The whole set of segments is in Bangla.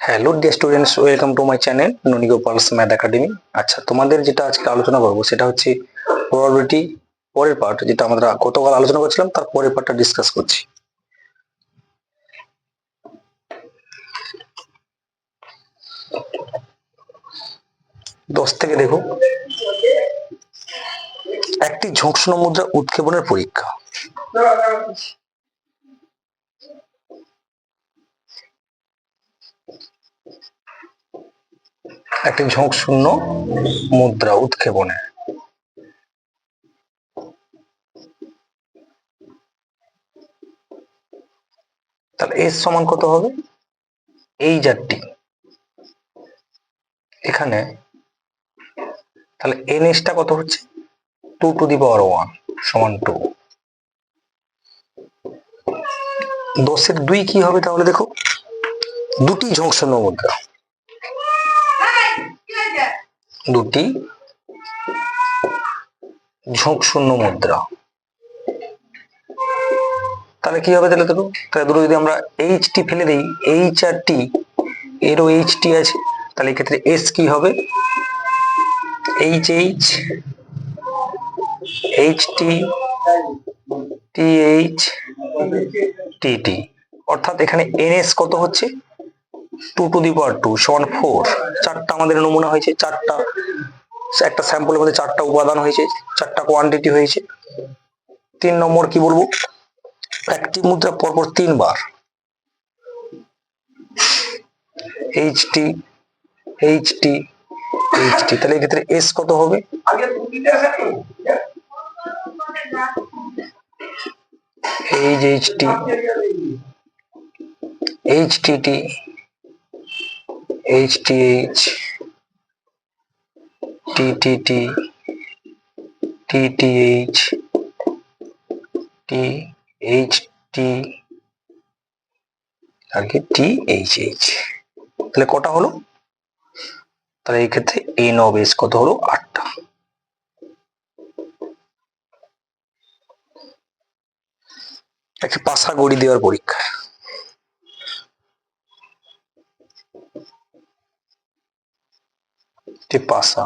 Hello dear students, welcome to my channel Noni Gopal's math academy. আচ্ছা, তোমাদের যেটা আজকে আলোচনা করবো সেটা হচ্ছে প্রবাবিলিটি পরের পার্ট, যেটা আমরা গতকাল আলোচনা করছিলাম তার পরের পার্টটা ডিসকাস করছি। দশ থেকে দেখো, একটি ঝোঁকসুনো মুদ্রা উৎক্ষেপণের পরীক্ষা। একটি ঝোঁকশূন্য মুদ্রা উৎক্ষেপণে তাহলে এস সমান কত হবে? এই জারটি এখানে, তাহলে এন এসটা কত হচ্ছে? 2⁻1 সমান 2। 10-এর 2 কি হবে তাহলে? দেখো, দুটি ঝোঁকশূন্য মুদ্রা, দুটি ঝোঁকশূন্য মুদ্রা, তাহলে কি হবে? তাহলে দেখো, তাহলে দুটো যদি আমরা এইচ টি ফেলে দিই, এইচ আর টি, এরও এইচ টি আছে, তাহলে এক্ষেত্রে এস কি হবে? H H, H T, T H, T T, অর্থাৎ এখানে এনএস কত হচ্ছে? 2⁻2 সমান 4। চারটা আমাদের নমুনা হয়েছে, চারটা, একটা স্যাম্পলের মধ্যে চারটা উপাদান হয়েছে, চারটা কোয়ান্টিটি হয়েছে। 3 নম্বর কি বলবো? একটি মুদ্রা পরপর 3 বার H T, H T, H T, তাহলে এক্ষেত্রে এস কত হবে? H T, H T T, H T H, T T T, T T H, T H T, আর কি টি এইচ এইচ। তাহলে কটা হলো? তাহলে এই ক্ষেত্রে এন অফ এস কত হলো? 8টা। একটি পাশা গড়ি দেওয়ার পরীক্ষা। একটি পাশা,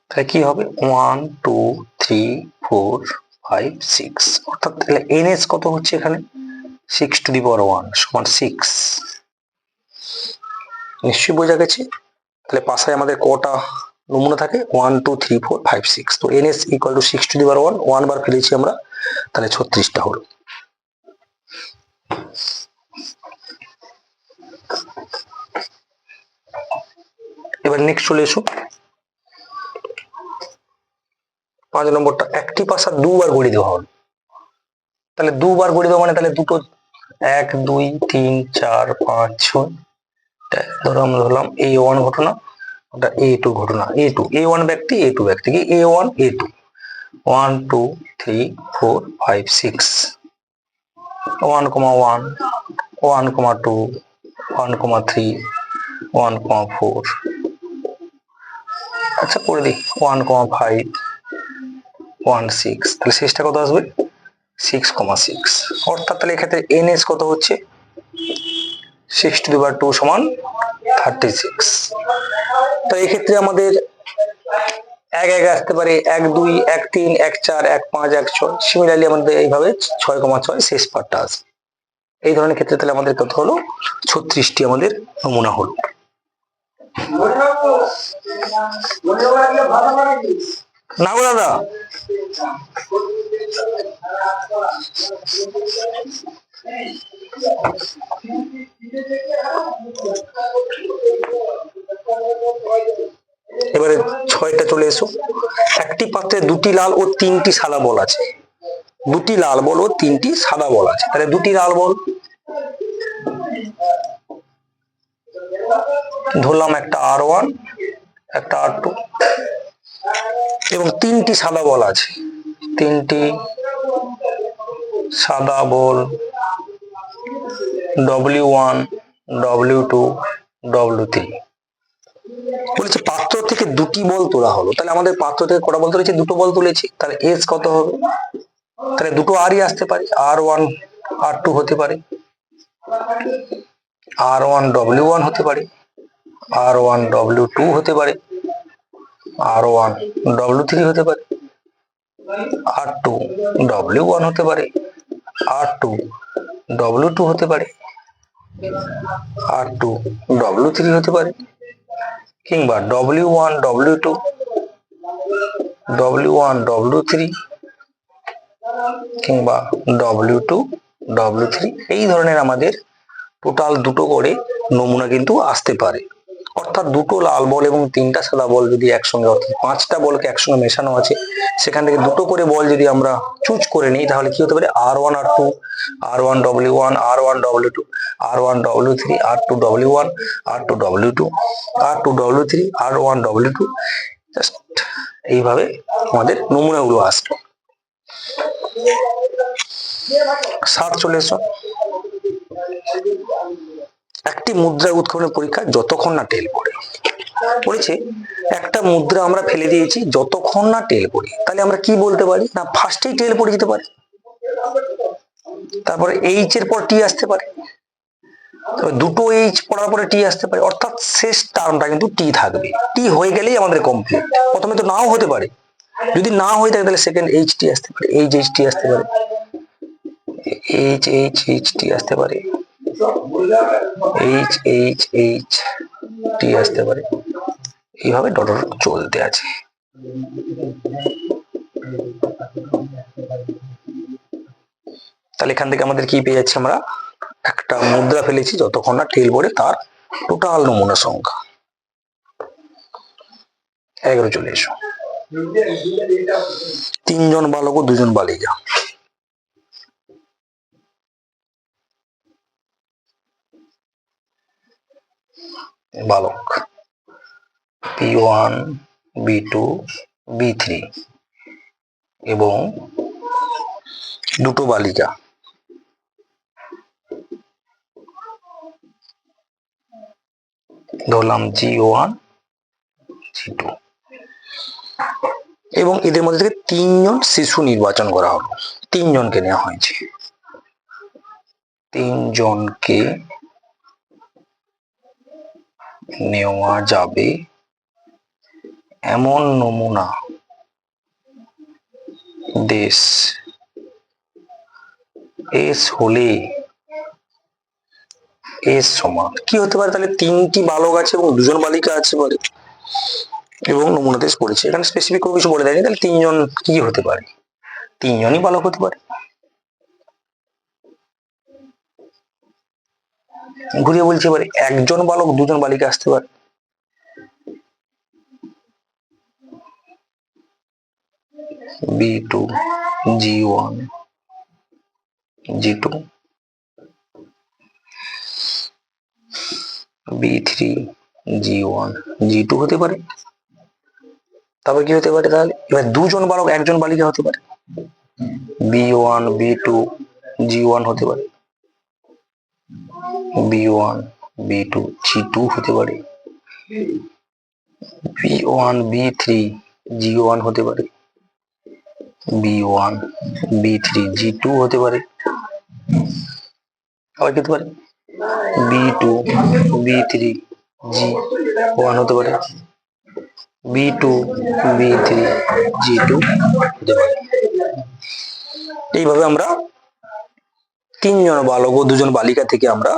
তাহলে কি হবে? 1 2 3 4 5 6, অর্থাৎ তাহলে এনএস কত হচ্ছে এখানে? 6⁻1 সমান 6। নিশ্চয়ই বোঝা গেছে। তাহলে পাশায় আমাদের কটা নমুনা থাকে? 1 2 3 4 5 6। তো এনএস ইকুয়াল টু 6⁻1, 1 বার ফেলেছি আমরা, তাহলে 36টা হলো। এবার নেক্সট চলে এসো 5 নম্বরটা। একটি পাশা দুবার গড়ি দেওয়া হলো। তাহলে দুবার গড়ি দেওয়া মানে তাহলে দুটো, 1 2 3 4 5 6, ধরো আমরা ধরলাম A1 ঘটনা, ওটা A2 ঘটনা, A1 ব্যক্তি, A2 ব্যক্তি, কি A1 A2, 1 2 3 4 5 6, 1 1 1 2 1 3 1 4, আচ্ছা করে দিই 1 5 1 6, তাহলে শেষটা কত আসবে? 6,6। অর্থাৎ তাহলে এক্ষেত্রে এনএস কত হচ্ছে? 6⁻2 সমান 36। তো এক্ষেত্রে আমাদের 1 1 আসতে পারে, 1 2 1 3 1 4 1 5 1 6, সিমিলারলি আমাদের এইভাবে 6,6 শেষ পার্টটা আসবে। এই ধরনের ক্ষেত্রে তাহলে আমাদের কত হলো? 36টি আমাদের নমুনা হলো। না গো দাদা, এবারে 6টা চলে এসো। একটি পাত্রে দুটি লাল ও 3টি সাদা বল আছে। দুটি লাল বল ও 3টি সাদা বল আছে। তাহলে দুটি লাল বল ধরলাম, একটা R1 একটা R2, এবং 3টি সাদা বল আছে। 3টি সাদা বল W1 W2 W3, বলেছে পাত্র থেকে দুটি বল তোলা হলো, তাহলে আমাদের পাত্র থেকে কটা বল তুলেছি? দুটো বল তুলেছি, তাহলে এস কত হবে? তাহলে দুটো আরই আসতে পারে, R1 R2 হতে পারে, R1 W1 হতে পারে, R1 W2 হতে পারে, R1 W3 হতে পারে, R2 W1 হতে পারে, R2 W2 হতে পারে, R2 W3 হতে পারে, কিংবা W1 W2 W1 W3 কিংবা W2 W3, এই ধরনের আমাদের টোটাল দুটো করে নমুনা কিন্তু আসতে পারে। অর্থাৎ দুটো লাল বল এবং তিনটা সাদা বল যদি একসঙ্গে, অর্থাৎ পাঁচটা বলকে একসঙ্গে মেশানো আছে, সেখান থেকে দুটো করে বল যদি আমরা চুজ করে নিই, তাহলে কি হতে পারে? R1 R2, R1 W1, R1 W2, R1 W3, R2 W1, R2 W2, R2 W3, R1 W2, just এইভাবে আমাদের নমুনাগুলো আসবে। 7 চলে এসো। একটি মুদ্রা উৎখননের পরীক্ষা যতক্ষণ না টেল পড়ে। বলেছে একটা মুদ্রা আমরা ফেলে দিয়েছি যতক্ষণ না টেল পড়ে, তাহলে আমরা কি বলতে পারি? না ফার্স্টেই টেল পড়ে যেতে পারে, তারপরে এইচ এর পর টি আসতে পারে, তবে দুটো এইচ পড়ার পরে টি আসতে পারে, অর্থাৎ শেষ টার্মটা কিন্তু টি থাকবে। টি হয়ে গেলেই আমাদের কমপ্লিট। প্রথমে তো নাও হতে পারে, যদি না হয়ে থাকে তাহলে সেকেন্ড এইচ টি আসতে পারে, এইচ এইচ টি আসতে পারে, এইচ এইচ এইচ টি আসতে পারে, এইচ এইচ এইচ টি আসতে পারে, এইভাবে ডট চলতে আছে। তাহলে এখান থেকে আমাদের কি পেয়ে যাচ্ছি? আমরা একটা মুদ্রা ফেলেছি যতক্ষণ না টেল পড়ে, তার টোটাল নমুনা সংখ্যা। 11 চলে এসো। 3 জন বালক ও 2 জন বালিকা। বালক B1 B2 B3 এবং দুটো বালিকা ধরলাম G1 G2, এবং এদের মধ্যে থেকে 3 জন শিশু নির্বাচন করা হলো। 3 জনকে নেওয়া হয়েছে, 3 জনকে নেওয়া যাবে এমন নমুনা দেশ এস হলে এস সমান কি হতে পারে? তাহলে 3টি বালক আছে এবং 2 জন বালিকা আছে বলে, এবং নমুনা দেশ পড়েছে। এখানে স্পেসিফিক কোনো কিছু বলে দেয়নি, তাহলে 3 জন কি হতে পারে? 3 জনই বালক হতে পারে। ঘুরিয়ে বলছি এবারে 1 জন বালক 2 জন বালিকা আসতে পারে। B2 G1 G2 B3 G1 G2 হতে পারে। তারপর কি হতে পারে? তাহলে এবার 2 জন বালক 1 জন বালিকা হতে পারে, B1 B2 G1 হতে পারে, B1 B2 G2 হতে পারে, B1 B3 G1 হতে পারে, B1 B3 G2 হতে পারে। আবার কি হতে পারে? B2 B3 G1 হতে পারে, B2 B3 G2 হতে পারে। এইভাবে আমরা 3 জন বালক ও 2 জন বালিকা থেকে আমরা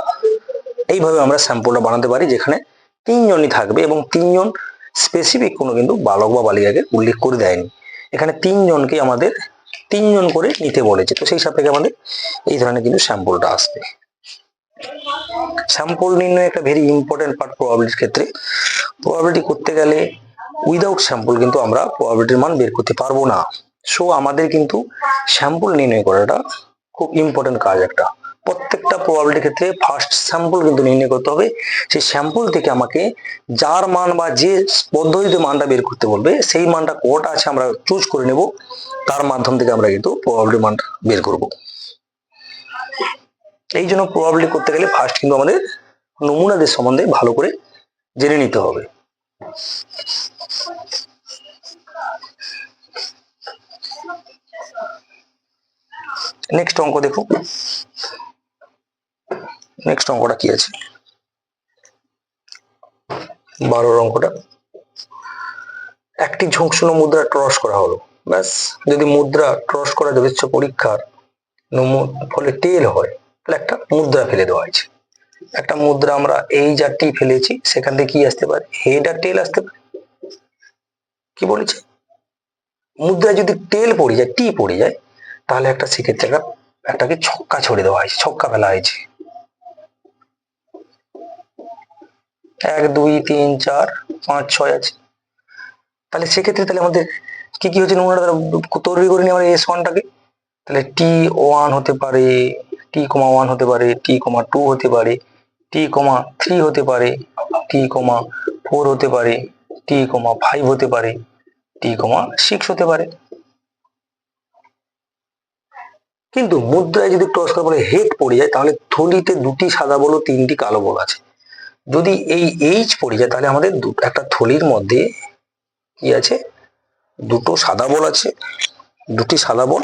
এইভাবে আমরা স্যাম্পলটা বানাতে পারি, যেখানে 3 জনই থাকবে এবং 3 জন স্পেসিফিক কোনো কিন্তু বালক বা বালিকাকে উল্লেখ করে দেয়নি। এখানে 3 জনকে আমাদের 3 জন করে নিতে বলেছে, তো সেই সাপেক্ষে আমাদের এই ধরনের কিন্তু স্যাম্পলটা আসবে। স্যাম্পল নির্ণয় একটা ভেরি ইম্পর্টেন্ট পার্ট প্রবাবিলিটির ক্ষেত্রে। প্রবাবিলিটি করতে গেলে উইদাউট স্যাম্পল কিন্তু আমরা প্রবাবিলিটির মান বের করতে পারবো না। সো আমাদের কিন্তু স্যাম্পল নির্ণয় করাটা খুব ইম্পর্টেন্ট কাজ একটা। প্রত্যেকটা প্রবাবিলিটির ক্ষেত্রে ফার্স্ট স্যাম্পল কিন্তু নির্ণয় করতে হবে। সেই স্যাম্পল থেকে আমাকে যার মান বা যে পদ্ধতিতে মানটা বের করতে বলবে, সেই মানটা কটা আছে আমরা চুজ করে নেব, তার মাধ্যম থেকে আমরা কিন্তু প্রবাবিলিটি মানটা বের করব। এই জন্য প্রবাবিলিটি করতে গেলে ফার্স্ট কিন্তু আমাদের নমুনাদের সম্বন্ধে ভালো করে জেনে নিতে হবে। নেক্সট অঙ্ক দেখো, নেক্সট অঙ্কটা কি আছে, 12 অঙ্কটা। একটি ঝুঁকশূন্য মুদ্রা ট্রস করা হলো, ব্যাস। যদি মুদ্রা ট্রস করা যথেচ্ছ পরীক্ষার ফলে টেল হয়, তাহলে একটা মুদ্রা ফেলে দেওয়া হয়েছে। একটা মুদ্রা আমরা এই জারটি ফেলেছি, সেখান থেকে কি আসতে পারে, হেড আর টেল আসতে পারে। কি বলেছে, মুদ্রায় যদি টেল পড়ে যায়, টি পড়ে যায়, তাহলে একটা সেক্ষেত্রে একটাকে ছক্কা ছড়ে দেওয়া হয়েছে, ছক্কা ফেলা হয়েছে। 1 2 3 4 5 6 আছে। তাহলে সেক্ষেত্রে তাহলে আমাদের কি কি হচ্ছে, নমুনাটা তৈরি করে নিই আমরা S1 টাকে। তাহলে T1 হতে পারে, T,1 হতে পারে, T,2 হতে পারে, T,3 হতে পারে, T,4 হতে পারে, T,5 হতে পারে, T,6 হতে পারে। কিন্তু মুদ্রায় যদি ক্রস করার পরে হেড পড়ে যায়, তাহলে থলিতে 2টি সাদা বল ও 3টি কালো বল আছে। যদি এই H পড়ে যায়, তাহলে আমাদের একটা থলির মধ্যে কি আছে, 2টো সাদা বল আছে, 2টি সাদা বল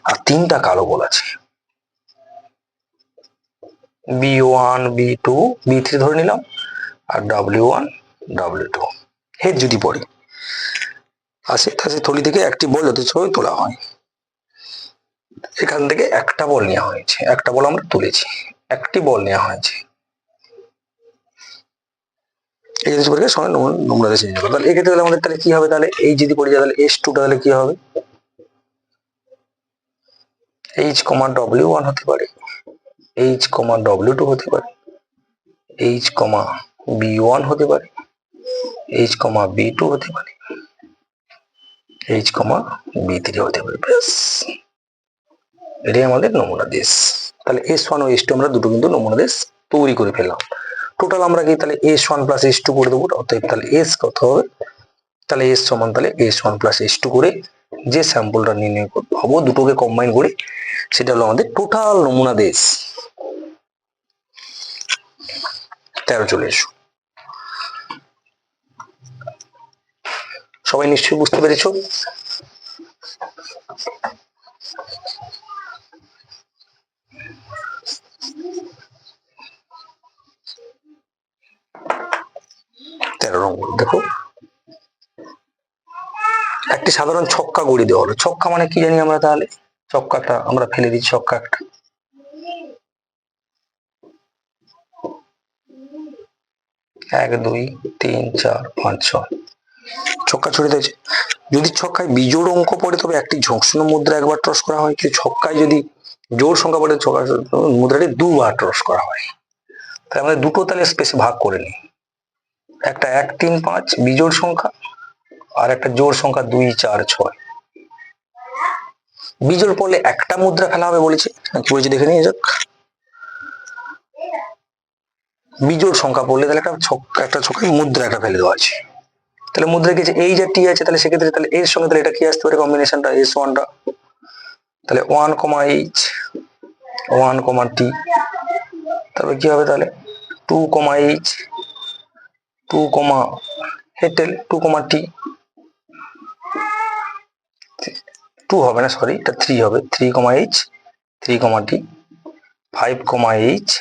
আর 3টা কালো বল আছে। B1 B2 B3 ধরে নিলাম, আর W1 W2। হেড যদি পড়ে আসে, তাহলে থলি থেকে একটি বল যথেষ্ট তোলা হয়। এখান থেকে একটা বল নেওয়া হয়েছে, একটা বল আমরা তুলেছি, একটি বল নেওয়া হয়েছে। এই জিনিস পরীক্ষার সময় নমুনা দেশে নিয়ে যাবো। তাহলে এক্ষেত্রে তাহলে আমাদের তাহলে কি হবে, তাহলে এই যদি পড়ে যায়, তাহলে S2 তাহলে কি হবে, H, W1 হতে পারে, H, W2 হতে পারে, H, B1 হতে পারে, H, B2 হতে পারে, H, B3 হতে পারে। ব্যাস, এটাই আমাদের নমুনা দেশ। তাহলে S1 ও S2 আমরা দুটো কিন্তু নমুনা দেশ তৈরি করে ফেললাম। টোটাল আমরা কি তাহলে S1 প্লাস S2 করে দেবো। অতএব তাহলে S কত হবে, তাহলে S সমান তাহলে S1 প্লাস S2 করে যে স্যাম্পলটা নির্ণয় হবো, দুটোকে কম্বাইন করে, সেটা হলো আমাদের টোটাল নমুনা দেশ। 13 চলে এসো। সবাই নিশ্চয়ই বুঝতে পেরেছো। দেখো, একটি সাধারণ ছক্কা গড়ি দেওয়া হলো। ছক্কা মানে কি জানি আমরা, তাহলে ছক্কাটা আমরা ফেলে দিই, ছক্কা একটা। এক 2 3 4 5 6 ছক্কা ছড়ে দিয়েছে। যদি ছক্কায় বিজোড় অঙ্ক পড়ে, তবে একটি ঝুঁকশূন্য মুদ্রা একবার ট্রস করা হয়। কিন্তু ছক্কায় যদি জোড় সংখ্যা পড়ে, ছক্কা মুদ্রাটি দুবার ট্রস করা হয়। তাহলে আমাদের দুটো তাহলে স্পেসে ভাগ করে নিই, একটা 1 3 5 বিজোড় সংখ্যা, আর একটা জোড় সংখ্যা 2 4 6। বিজোড় পড়লে একটা মুদ্রা ফেলা হবে বলেছে, কি বলেছে দেখে নিয়ে যাক। বিজোড় সংখ্যা পড়লে তাহলে একটা ছক্কায় মুদ্রা একটা ফেলে দেওয়া আছে। তাহলে মুদ্রা কি আছে, এই যে টি আছে, তাহলে সেক্ষেত্রে তাহলে এর সঙ্গে তাহলে এটা কি আসতে পারে, কম্বিনেশনটা S1 টা। তাহলে 1, H 1, T। তারপরে কি হবে, তাহলে 2, H 2, হেটেল 2, T। 2 হবে না, সরি, এটা 3 হবে, 3, H 3, T 5, H